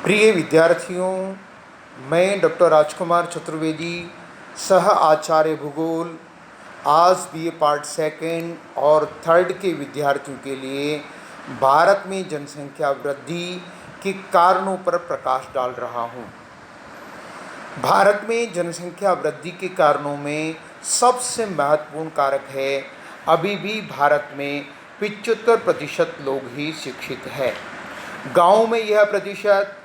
प्रिय विद्यार्थियों, मैं डॉक्टर राजकुमार चतुर्वेदी, सह आचार्य भूगोल, आज बीए पार्ट सेकंड और थर्ड के विद्यार्थियों के लिए भारत में जनसंख्या वृद्धि के कारणों पर प्रकाश डाल रहा हूँ। भारत में जनसंख्या वृद्धि के कारणों में सबसे महत्वपूर्ण कारक है, अभी भी भारत में 75% लोग ही शिक्षित है। गाँव में यह प्रतिशत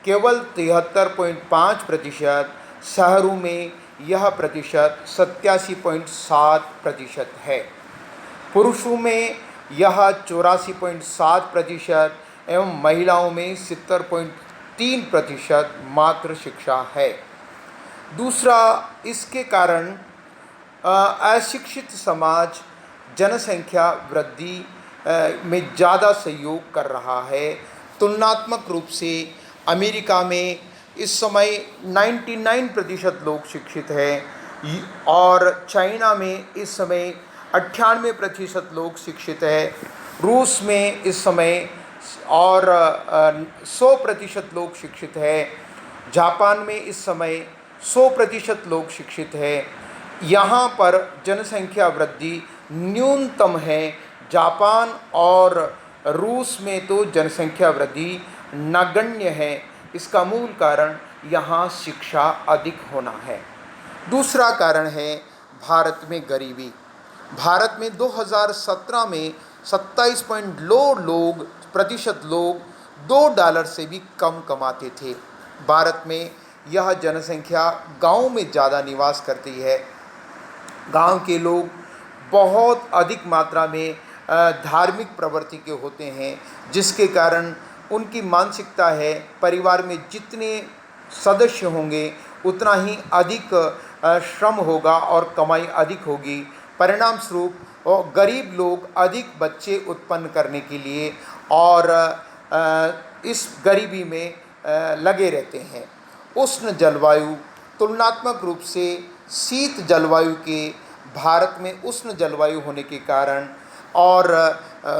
केवल 73.5%, शहरों में यह प्रतिशत 87.7% है। पुरुषों में यह 84.7% एवं महिलाओं में 70.3% मात्र शिक्षा है। दूसरा, इसके कारण अशिक्षित समाज जनसंख्या वृद्धि में ज़्यादा सहयोग कर रहा है। तुलनात्मक रूप से अमेरिका में इस समय 99% लोग शिक्षित हैं और चाइना में इस समय 98% लोग शिक्षित है। रूस में इस समय और 100% लोग शिक्षित है। जापान में इस समय 100% लोग शिक्षित है। यहाँ पर जनसंख्या वृद्धि न्यूनतम है। जापान और रूस में तो जनसंख्या वृद्धि नगण्य है। इसका मूल कारण यहाँ शिक्षा अधिक होना है। दूसरा कारण है भारत में गरीबी। भारत में 2017 में 27% लोग $2 से भी कम कमाते थे। भारत में यह जनसंख्या गांव में ज़्यादा निवास करती है। गांव के लोग बहुत अधिक मात्रा में धार्मिक प्रवृत्ति के होते हैं, जिसके कारण उनकी मानसिकता है परिवार में जितने सदस्य होंगे उतना ही अधिक श्रम होगा और कमाई अधिक होगी। परिणाम स्वरूप गरीब लोग अधिक बच्चे उत्पन्न करने के लिए और इस गरीबी में लगे रहते हैं। उष्ण जलवायु, तुलनात्मक रूप से शीत जलवायु के भारत में उष्ण जलवायु होने के कारण और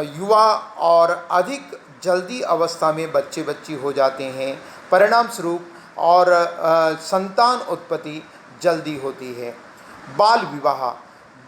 युवा और अधिक जल्दी अवस्था में बच्चे हो जाते हैं। परिणाम स्वरूप और संतान उत्पत्ति जल्दी होती है। बाल विवाह,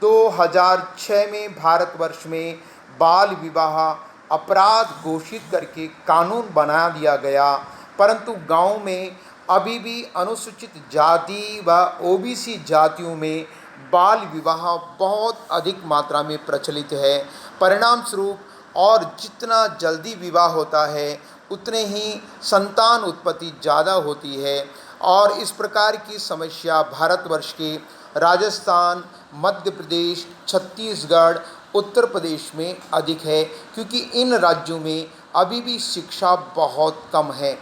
2006 में भारतवर्ष में बाल विवाह अपराध घोषित करके कानून बना दिया गया, परंतु गांव में अभी भी अनुसूचित जाति व ओबीसी जातियों में बाल विवाह बहुत अधिक मात्रा में प्रचलित है। परिणाम स्वरूप और जितना जल्दी विवाह होता है उतने ही संतान उत्पत्ति ज़्यादा होती है और इस प्रकार की समस्या भारतवर्ष के राजस्थान, मध्य प्रदेश, छत्तीसगढ़, उत्तर प्रदेश में अधिक है, क्योंकि इन राज्यों में अभी भी शिक्षा बहुत कम है।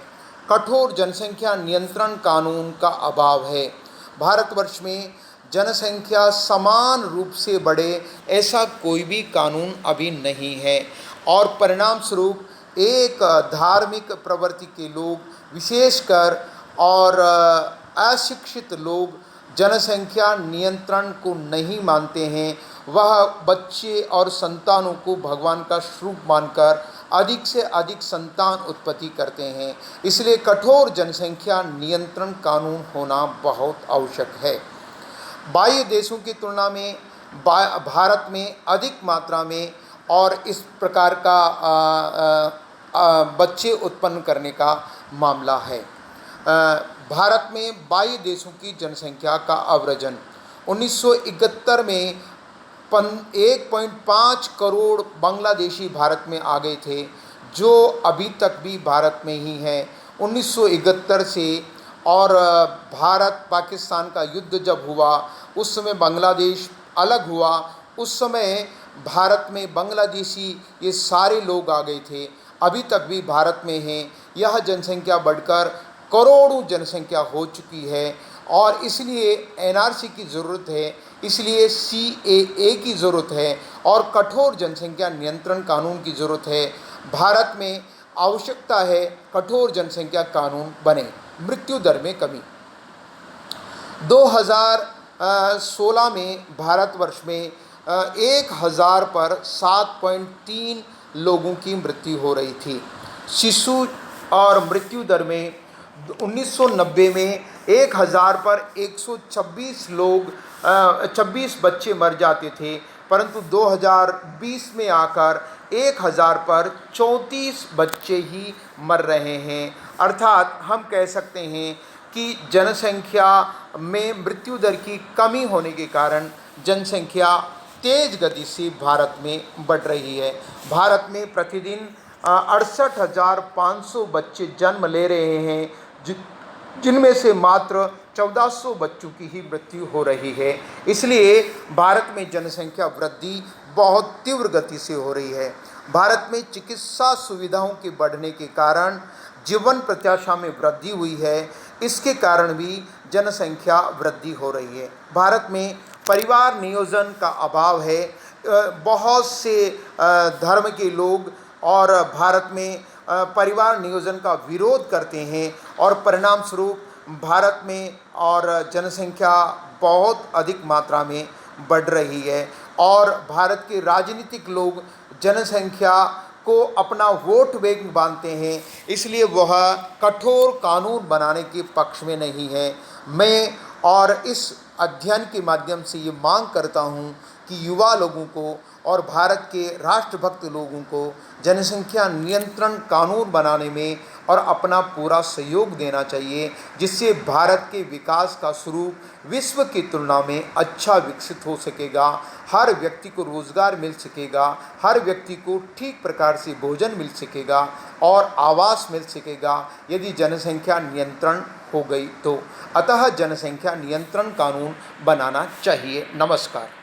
कठोर जनसंख्या नियंत्रण कानून का अभाव है। भारतवर्ष में जनसंख्या समान रूप से बढ़े ऐसा कोई भी कानून अभी नहीं है और परिणाम स्वरूप एक धार्मिक प्रवृत्ति के लोग विशेषकर और अशिक्षित लोग जनसंख्या नियंत्रण को नहीं मानते हैं। वह बच्चे और संतानों को भगवान का स्वरूप मानकर अधिक से अधिक संतान उत्पत्ति करते हैं। इसलिए कठोर जनसंख्या नियंत्रण कानून होना बहुत आवश्यक है। बाह्य देशों की तुलना में भारत में अधिक मात्रा में और इस प्रकार का बच्चे उत्पन्न करने का मामला है। भारत में बाह्य देशों की जनसंख्या का अवरजन 1971 में 1.5 करोड़ बांग्लादेशी भारत में आ गए थे, जो अभी तक भी भारत में ही हैं। 1971 से और भारत पाकिस्तान का युद्ध जब हुआ उस समय बांग्लादेश अलग हुआ। उस समय भारत में बांग्लादेशी ये सारे लोग आ गए थे, अभी तक भी भारत में हैं। यह जनसंख्या बढ़कर करोड़ों जनसंख्या हो चुकी है और इसलिए एनआरसी की ज़रूरत है, इसलिए सीएए की ज़रूरत है और कठोर जनसंख्या नियंत्रण कानून की ज़रूरत है। भारत में आवश्यकता है कठोर जनसंख्या कानून बने। मृत्यु दर में कमी, 2016 में भारतवर्ष में 1000 पर 7.3 लोगों की मृत्यु हो रही थी। शिशु और मृत्यु दर में 1990 में 1000 पर 126 लोग 26 बच्चे मर जाते थे, परंतु 2020 में आकर 1000 पर 34 बच्चे ही मर रहे हैं। अर्थात हम कह सकते हैं कि जनसंख्या में मृत्यु दर की कमी होने के कारण जनसंख्या तेज गति से भारत में बढ़ रही है। भारत में प्रतिदिन 68,500 बच्चे जन्म ले रहे हैं, जिनमें से मात्र 1400 बच्चों की ही मृत्यु हो रही है। इसलिए भारत में जनसंख्या वृद्धि बहुत तीव्र गति से हो रही है। भारत में चिकित्सा सुविधाओं के बढ़ने के कारण जीवन प्रत्याशा में वृद्धि हुई है। इसके कारण भी जनसंख्या वृद्धि हो रही है। भारत में परिवार नियोजन का अभाव है। बहुत से धर्म के लोग और भारत में परिवार नियोजन का विरोध करते हैं और परिणाम स्वरूप भारत में और जनसंख्या बहुत अधिक मात्रा में बढ़ रही है। और भारत के राजनीतिक लोग जनसंख्या को अपना वोट बैंक मानते हैं, इसलिए वह कठोर कानून बनाने के पक्ष में नहीं है। मैं और इस अध्ययन के माध्यम से ये मांग करता हूँ कि युवा लोगों को और भारत के राष्ट्रभक्त लोगों को जनसंख्या नियंत्रण कानून बनाने में और अपना पूरा सहयोग देना चाहिए, जिससे भारत के विकास का स्वरूप विश्व की तुलना में अच्छा विकसित हो सकेगा। हर व्यक्ति को रोज़गार मिल सकेगा, हर व्यक्ति को ठीक प्रकार से भोजन मिल सकेगा और आवास मिल सकेगा यदि जनसंख्या नियंत्रण हो गई तो। अतः जनसंख्या नियंत्रण कानून बनाना चाहिए। नमस्कार।